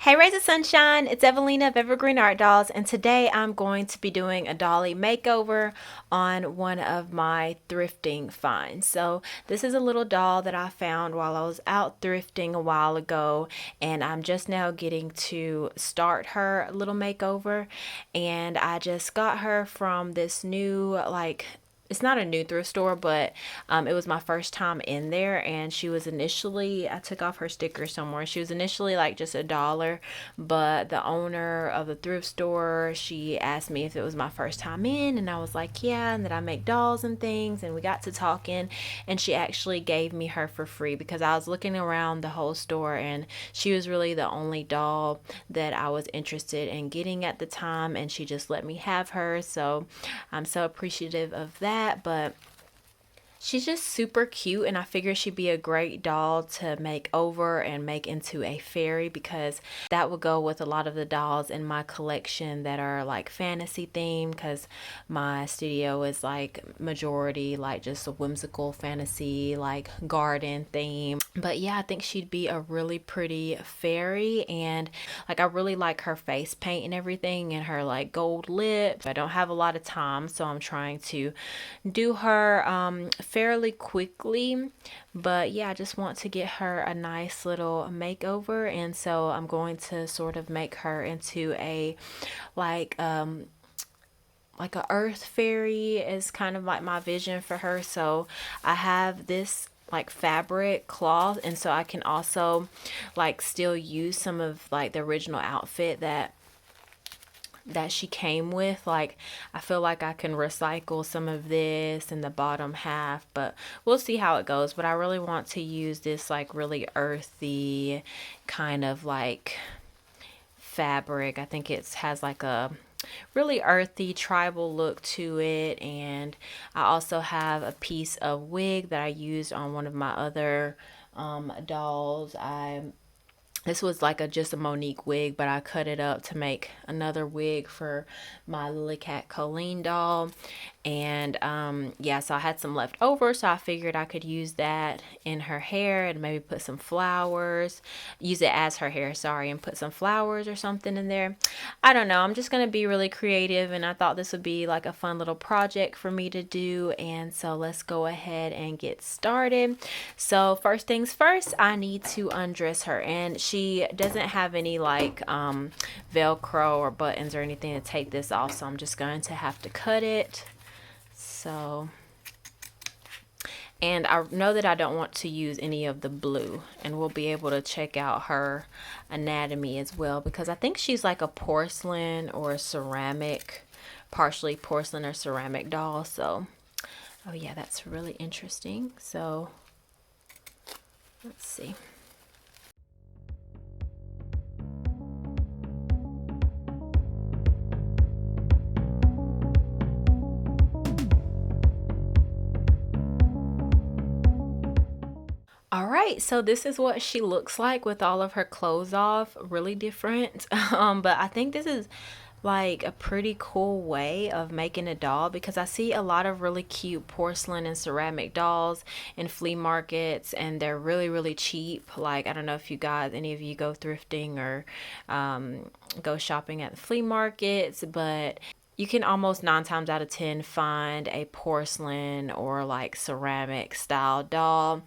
Hey Rays of Sunshine, it's Evelina of Evergreen Art Dolls, and today I'm going to be doing a Dolly makeover on one of my thrifting finds. So this is a little doll that I found while I was out thrifting a while ago, and I'm just now getting to start her little makeover. And I just got her from this new, it's not a new thrift store, but it was my first time in there. And she was initially, I took off her sticker somewhere, she was initially like just $1, but the owner of the thrift store, she asked me if it was my first time in, and I was like, yeah, and that I make dolls and things. And we got to talking, and she actually gave me her for free because I was looking around the whole store and she was really the only doll that I was interested in getting at the time, and she just let me have her. So I'm so appreciative of that. But she's just super cute, and I figure she'd be a great doll to make over and make into a fairy, because that would go with a lot of the dolls in my collection that are like fantasy themed, because my studio is like majority like just a whimsical fantasy like garden theme. But yeah, I think she'd be a really pretty fairy, and like I really like her face paint and everything, and her like gold lips. I don't have a lot of time, so I'm trying to do her fairly quickly. But yeah, I just want to get her a nice little makeover, and so I'm going to sort of make her into a like a earth fairy is kind of like my vision for her. So I have this like fabric cloth, and so I can also like still use some of like the original outfit that she came with. Like I feel like I can recycle some of this in the bottom half, but we'll see how it goes. But I really want to use this like really earthy kind of like fabric. I think it has like a really earthy tribal look to it. And I also have a piece of wig that I used on one of my other dolls. This was like just a Monique wig, but I cut it up to make another wig for my Lily Cat Colleen doll. And yeah, so I had some left over, so I figured I could use that in her hair and maybe put some flowers, use it as her hair, sorry, and put some flowers or something in there. I don't know, I'm just gonna be really creative, and I thought this would be like a fun little project for me to do. And so let's go ahead and get started. So first things first, I need to undress her, and she doesn't have any like velcro or buttons or anything to take this off, so I'm just going to have to cut it. So, and I know that I don't want to use any of the blue, and we'll be able to check out her anatomy as well, because I think she's like a porcelain or a ceramic, partially porcelain or ceramic doll. So oh yeah, that's really interesting. So let's see. All right, so this is what she looks like with all of her clothes off. Really different. But I think this is like a pretty cool way of making a doll, because I see a lot of really cute porcelain and ceramic dolls in flea markets, and they're really cheap. Like I don't know if you guys, any of you go thrifting or go shopping at the flea markets, but you can almost 9 times out of 10 find a porcelain or like ceramic style doll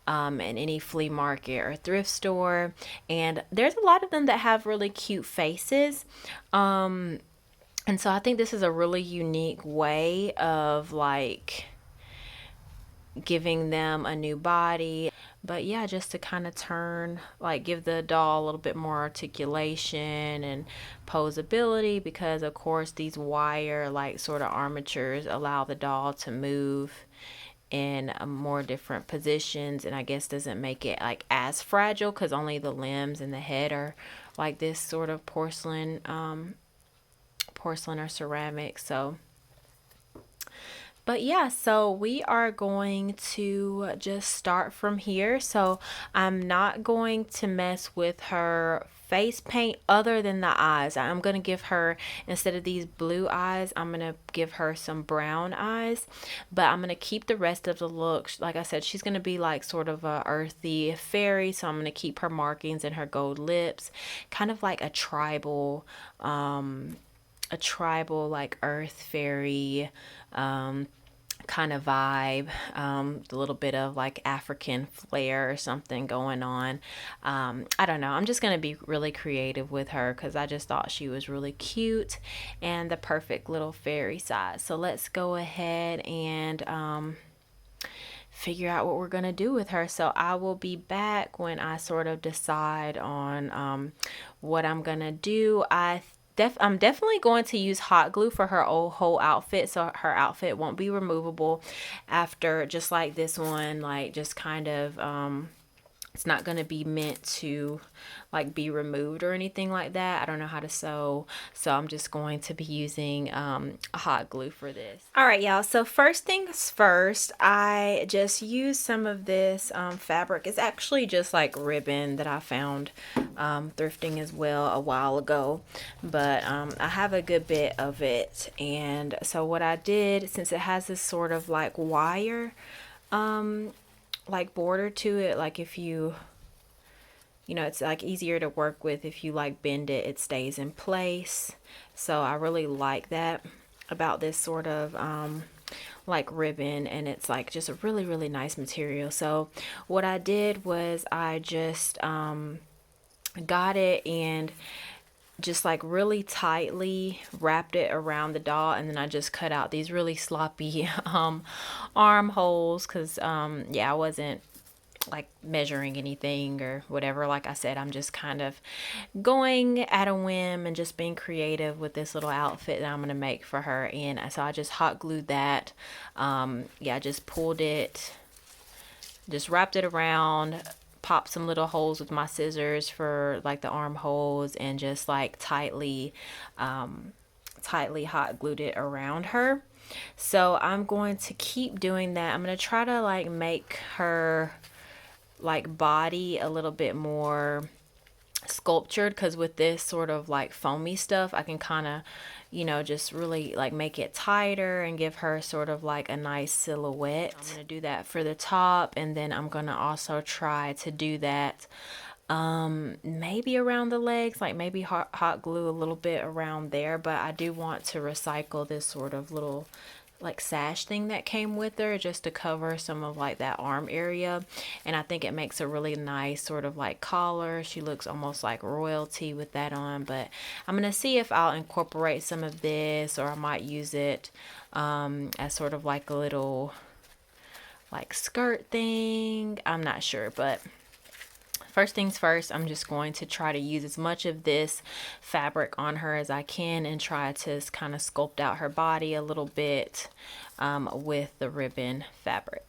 in any flea market or thrift store. And there's a lot of them that have really cute faces. And so I think this is a really unique way of like giving them a new body. But yeah, just to kind of turn, like give the doll a little bit more articulation and posability, because of course these wire like sort of armatures allow the doll to move in more different positions, and I guess doesn't make it like as fragile, because only the limbs and the head are like this sort of porcelain or ceramic. So but yeah, so we are going to just start from here. So I'm not going to mess with her face paint other than the eyes. I'm going to give her, instead of these blue eyes, I'm going to give her some brown eyes, but I'm going to keep the rest of the look. Like I said, she's going to be like sort of a earthy fairy, so I'm going to keep her markings and her gold lips, kind of like a tribal like earth fairy kind of vibe, a little bit of like African flair or something going on. I don't know. I'm just going to be really creative with her because I just thought she was really cute and the perfect little fairy size. So let's go ahead and figure out what we're going to do with her. So I will be back when I sort of decide on what I'm going to do. I'm definitely going to use hot glue for her whole outfit, so her outfit won't be removable after, just like this one, like just kind of it's not going to be meant to like be removed or anything like that. I don't know how to sew, so I'm just going to be using hot glue for this. All right, y'all, so first things first, I just used some of this fabric. It's actually just like ribbon that I found thrifting as well a while ago, but I have a good bit of it. And so what I did, since it has this sort of like wire like border to it, like if you know, it's like easier to work with. If you like bend it, it stays in place. So I really like that about this sort of like ribbon, and it's like just a really nice material. So what I did was I just got it and just like really tightly wrapped it around the doll, and then I just cut out these really sloppy armholes because yeah, I wasn't like measuring anything or whatever. Like I said, I'm just kind of going at a whim and just being creative with this little outfit that I'm gonna make for her. And so I just hot glued that. Yeah, I just pulled it, just wrapped it around, popped some little holes with my scissors for like the armholes, and just like tightly hot glued it around her. So I'm going to keep doing that. I'm going to try to like make her like body a little bit more sculptured, because with this sort of like foamy stuff, I can kind of, you know, just really like make it tighter and give her sort of like a nice silhouette. I'm gonna do that for the top, and then I'm gonna also try to do that maybe around the legs, like maybe hot glue a little bit around there. But I do want to recycle this sort of little like sash thing that came with her, just to cover some of like that arm area. And I think it makes a really nice sort of like collar. She looks almost like royalty with that on. But I'm gonna see if I'll incorporate some of this, or I might use it as sort of like a little like skirt thing. I'm not sure, but first things first, I'm just going to try to use as much of this fabric on her as I can and try to kind of sculpt out her body a little bit with the ribbon fabric.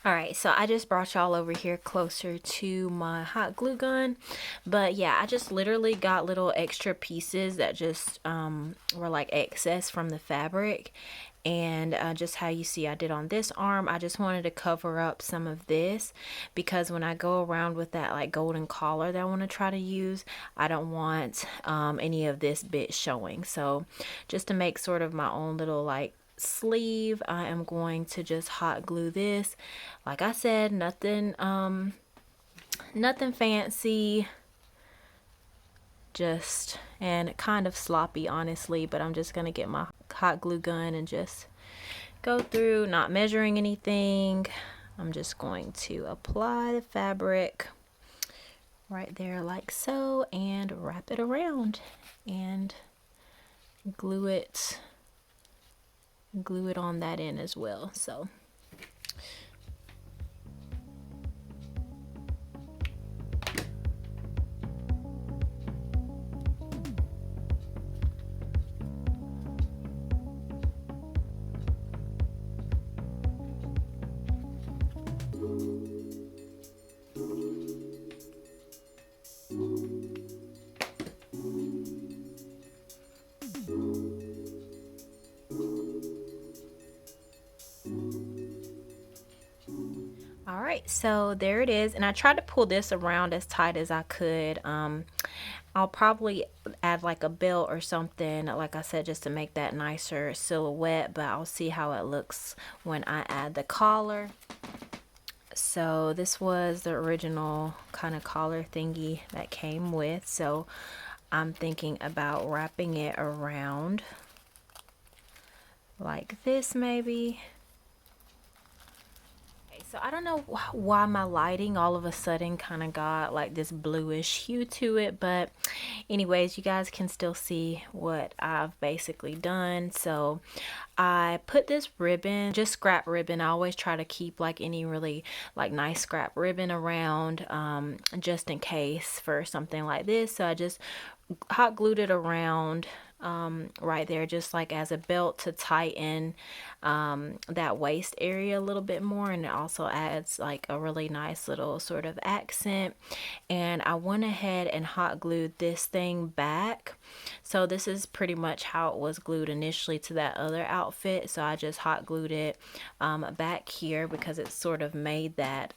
All right, so I just brought y'all over here closer to my hot glue gun. But yeah, I just literally got little extra pieces that just were like excess from the fabric. And just how you see I did on this arm, I just wanted to cover up some of this, because when I go around with that like golden collar that I want to try to use, I don't want any of this bit showing. So just to make sort of my own little like sleeve, I am going to just hot glue this. Like I said, nothing fancy, just, and kind of sloppy honestly, but I'm just gonna get my hot glue gun and just go through, not measuring anything. I'm just going to apply the fabric right there like so, and wrap it around and glue it on that end as well. So all right, so there it is. And I tried to pull this around as tight as I could. I'll probably add like a belt or something, like I said, just to make that nicer silhouette, but I'll see how it looks when I add the collar. So this was the original kind of collar thingy that came with. So I'm thinking about wrapping it around like this maybe. So I don't know why my lighting all of a sudden kind of got like this bluish hue to it, but anyways, you guys can still see what I've basically done. So I put this ribbon, just scrap ribbon. I always try to keep like any really like nice scrap ribbon around, just in case for something like this. So I just hot glued it around right there, just like as a belt to tighten that waist area a little bit more, and it also adds like a really nice little sort of accent. And I went ahead and hot glued this thing back. So this is pretty much how it was glued initially to that other outfit. So I just hot glued it back here because it sort of made that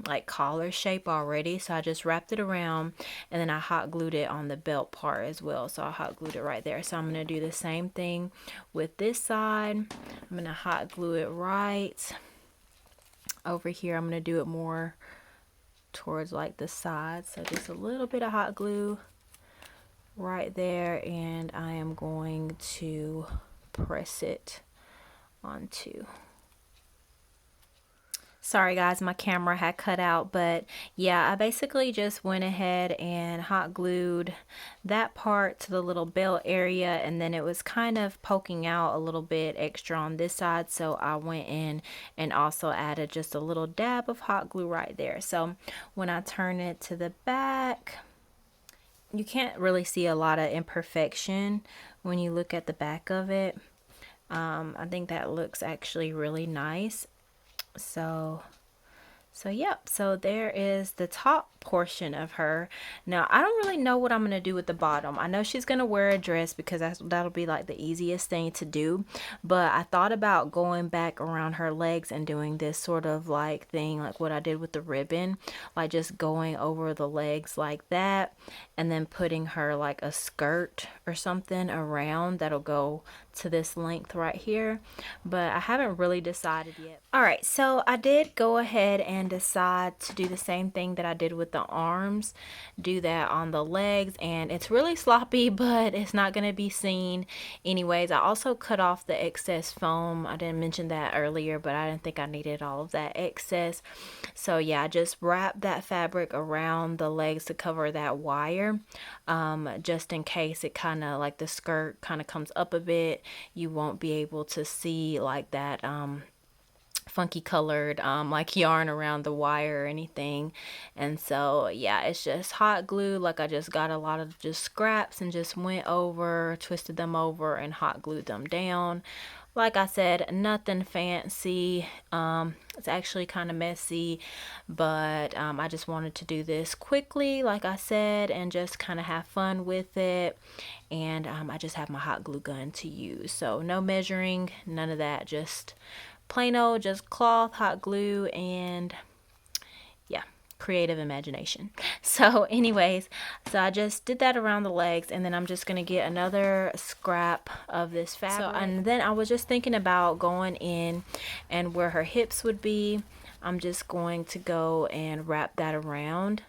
like collar shape already. So I just wrapped it around, and then I hot glued it on the belt part as well. So I hot glued it right there. So I'm going to do the same thing with this side. I'm going to hot glue it right over here. I'm going to do it more towards like the side. So just a little bit of hot glue right there, and I am going to press it onto. Sorry guys, my camera had cut out, but yeah, I basically just went ahead and hot glued that part to the little belt area, and then it was kind of poking out a little bit extra on this side, so I went in and also added just a little dab of hot glue right there. So when I turn it to the back, you can't really see a lot of imperfection when you look at the back of it. I think that looks actually really nice. So yep, so there is the top portion of her. Now I don't really know what I'm gonna do with the bottom. I know she's gonna wear a dress because that'll be like the easiest thing to do, but I thought about going back around her legs and doing this sort of like thing like what I did with the ribbon, like just going over the legs like that, and then putting her like a skirt or something around that'll go to this length right here, but I haven't really decided yet. All right, so I did go ahead and decide to do the same thing that I did with the arms, do that on the legs, and it's really sloppy, but it's not going to be seen anyways. I also cut off the excess foam. I didn't mention that earlier, but I didn't think I needed all of that excess. So yeah, I just wrapped that fabric around the legs to cover that wire, just in case it kind of like the skirt kind of comes up a bit. You won't be able to see like that funky colored like yarn around the wire or anything. And so yeah, it's just hot glue. Like I just got a lot of just scraps and just went over, twisted them over, and hot glued them down. Like I said, nothing fancy. It's actually kind of messy, but I just wanted to do this quickly, like I said, and just kind of have fun with it. And I just have my hot glue gun to use, so no measuring, none of that, just plain old just cloth, hot glue, and yeah, creative imagination. So anyways, so I just did that around the legs, and then I'm just gonna get another scrap of this fabric. So, and then I was just thinking about going in and where her hips would be, I'm just going to go and wrap that around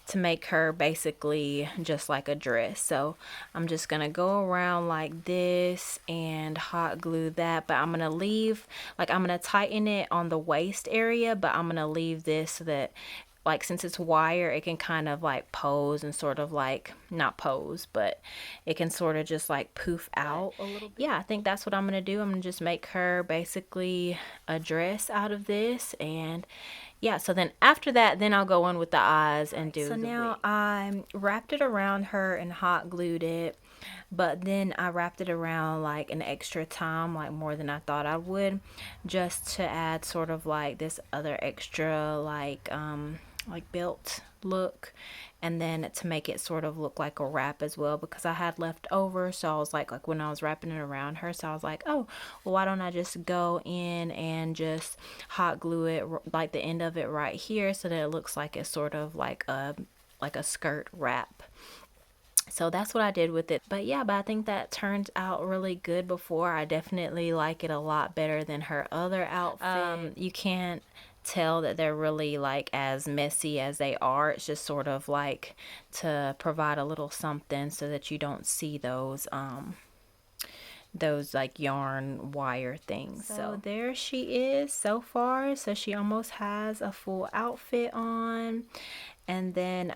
to make her basically just like a dress. So I'm just gonna go around like this and hot glue that, but I'm gonna leave, like I'm gonna tighten it on the waist area, but I'm gonna leave this so that, like, since it's wire, it can kind of like pose and sort of like, not pose, but it can sort of just like poof out a little bit. Yeah, I think that's what I'm gonna do. I'm gonna just make her basically a dress out of this. And yeah, so then after that, then I'll go in with the eyes and do the wig. So now I wrapped it around her and hot glued it, but then I wrapped it around like an extra time, like more than I thought I would, just to add sort of like this other extra like like belt look, and then to make it sort of look like a wrap as well, because I had left over. So I was like when I was wrapping it around her, so I was like, oh well, why don't I just go in and just hot glue it, like the end of it right here, so that it looks like it's sort of like a skirt wrap. So that's what I did with it. But yeah, but I think that turned out really good before. I definitely like it a lot better than her other outfit. You can't tell that they're really like as messy as they are. It's just sort of like to provide a little something so that you don't see those like yarn wire things. So there she is so far. So she almost has a full outfit on. And then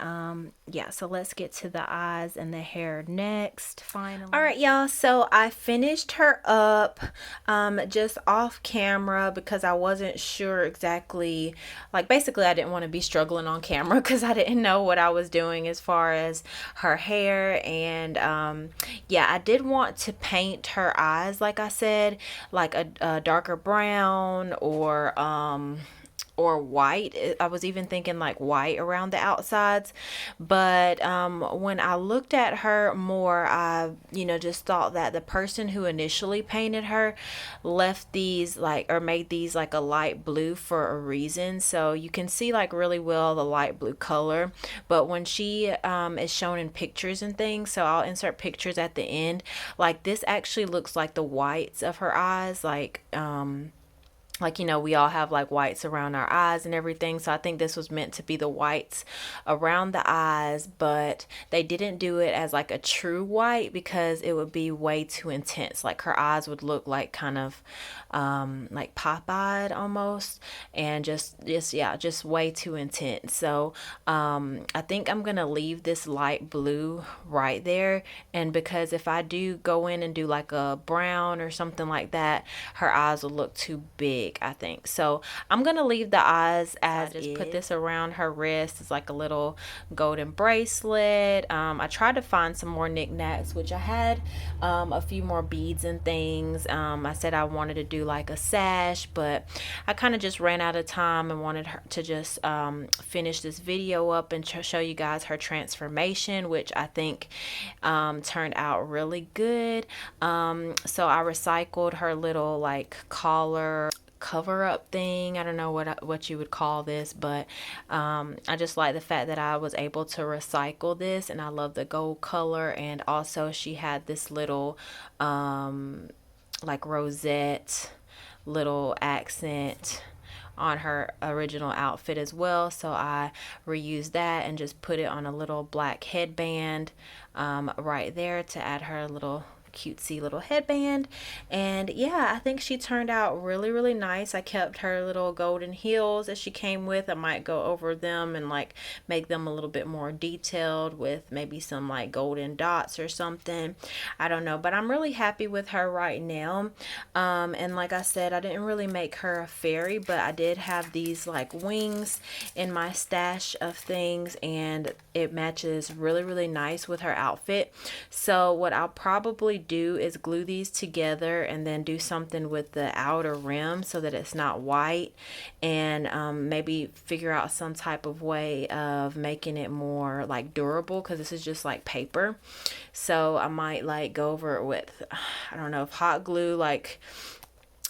yeah, so let's get to the eyes and the hair next. Finally, all right y'all, so I finished her up just off camera because I wasn't sure exactly, like basically I didn't want to be struggling on camera because I didn't know what I was doing as far as her hair. And yeah, I did want to paint her eyes, like I said, like a darker brown or white. I was even thinking like white around the outsides, but when I looked at her more, I just thought that the person who initially painted her left these like, or made these like a light blue for a reason. So you can see like really well the light blue color, but when she is shown in pictures and things, so I'll insert pictures at the end, like this actually looks like the whites of her eyes, like we all have like whites around our eyes and everything. So I think this was meant to be the whites around the eyes, but they didn't do it as like a true white because it would be way too intense. Like her eyes would look like kind of like pop-eyed almost, and just way too intense. So I think I'm gonna leave this light blue right there, and because if I do go in and do like a brown or something like that, her eyes will look too big, I think. So I'm gonna leave the eyes as I just put this around her wrist. It's like a little golden bracelet. I tried to find some more knickknacks, which I had a few more beads and things. I said I wanted to do like a sash, but I kind of just ran out of time and wanted her to just finish this video up and show you guys her transformation, which I think turned out really good. So I recycled her little like collar cover up thing. I don't know what you would call this, but I just like the fact that I was able to recycle this, and I love the gold color. And also she had this little like rosette little accent on her original outfit as well, so I reused that and just put it on a little black headband right there to add her little cutesy little headband. And yeah, I think she turned out really, really nice. I kept her little golden heels that she came with. I might go over them and like make them a little bit more detailed with maybe some like golden dots or something. I don't know, but I'm really happy with her right now. And like I said, I didn't really make her a fairy, but I did have these like wings in my stash of things, and it matches really, really nice with her outfit. So what I'll probably do is glue these together and then do something with the outer rim so that it's not white, and maybe figure out some type of way of making it more like durable, because this is just like paper. So I might like go over it with, I don't know, if hot glue like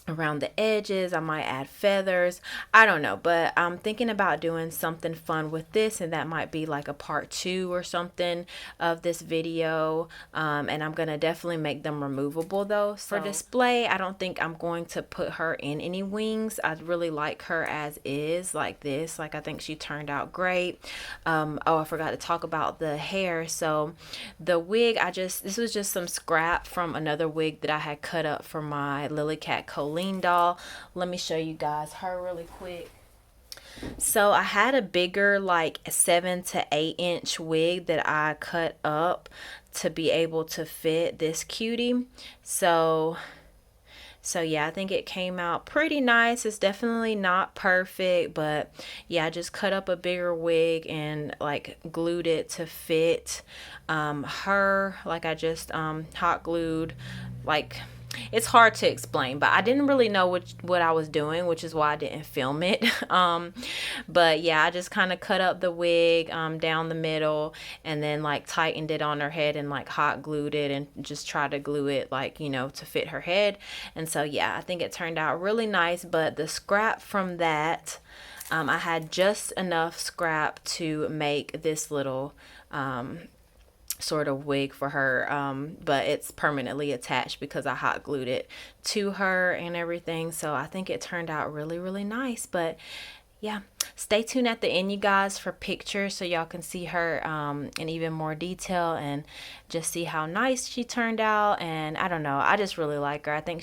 around the edges. I might add feathers, I don't know, but I'm thinking about doing something fun with this, and that might be like a part 2 or something of this video. And I'm gonna definitely make them removable though. So for display, I don't think I'm going to put her in any wings. I really like her as is, like this. Like I think she turned out great. Oh, I forgot to talk about the hair. So the wig, this was just some scrap from another wig that I had cut up for my Lily Cat Colleen doll. Let me show you guys her really quick. So I had a bigger like 7 to 8 inch wig that I cut up to be able to fit this cutie. So yeah, I think it came out pretty nice. It's definitely not perfect, but yeah, I just cut up a bigger wig and like glued it to fit her. Like I just hot glued like it's hard to explain, but I didn't really know what I was doing, which is why I didn't film it. But yeah, I just kind of cut up the wig down the middle, and then like tightened it on her head and like hot glued it and just tried to glue it like, you know, to fit her head. And so yeah, I think it turned out really nice. But the scrap from that, I had just enough scrap to make this little sort of wig for her, but it's permanently attached because I hot glued it to her and everything. So I think it turned out really, really nice. But yeah, stay tuned at the end, you guys, for pictures so y'all can see her in even more detail and just see how nice she turned out. And I don't know, I just really like her. I think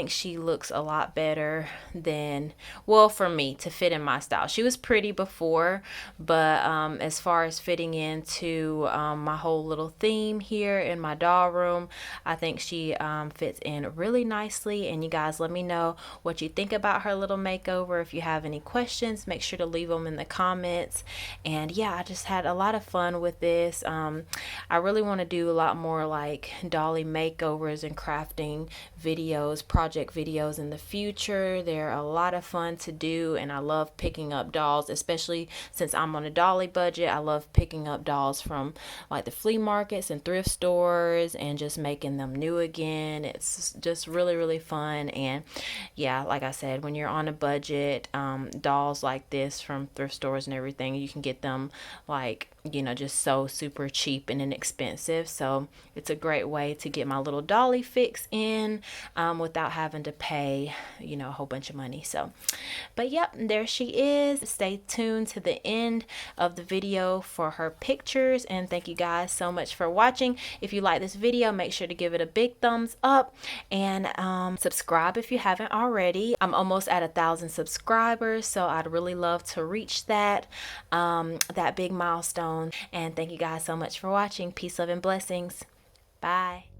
she looks a lot better than, well, for me, to fit in my style. She was pretty before, but as far as fitting into my whole little theme here in my doll room, I think she fits in really nicely. And you guys, let me know what you think about her little makeover. If you have any questions, make sure to leave them in the comments. And yeah, I just had a lot of fun with this. I really want to do a lot more like Dolly makeovers and crafting videos, project videos in the future. They're a lot of fun to do, and I love picking up dolls, especially since I'm on a Dolly budget. I love picking up dolls from like the flea markets and thrift stores and just making them new again. It's just really, really fun. And yeah, like I said, when you're on a budget, dolls like this from thrift stores and everything, you can get them like, you know, just so super cheap and inexpensive. So it's a great way to get my little Dolly fix in without having to pay, you know, a whole bunch of money. So, but yep, there she is. Stay tuned to the end of the video for her pictures. And thank you guys so much for watching. If you like this video, make sure to give it a big thumbs up and subscribe if you haven't already. I'm almost at 1,000 subscribers, so I'd really love to reach that big milestone. And thank you guys so much for watching. Peace, love, and blessings. Bye.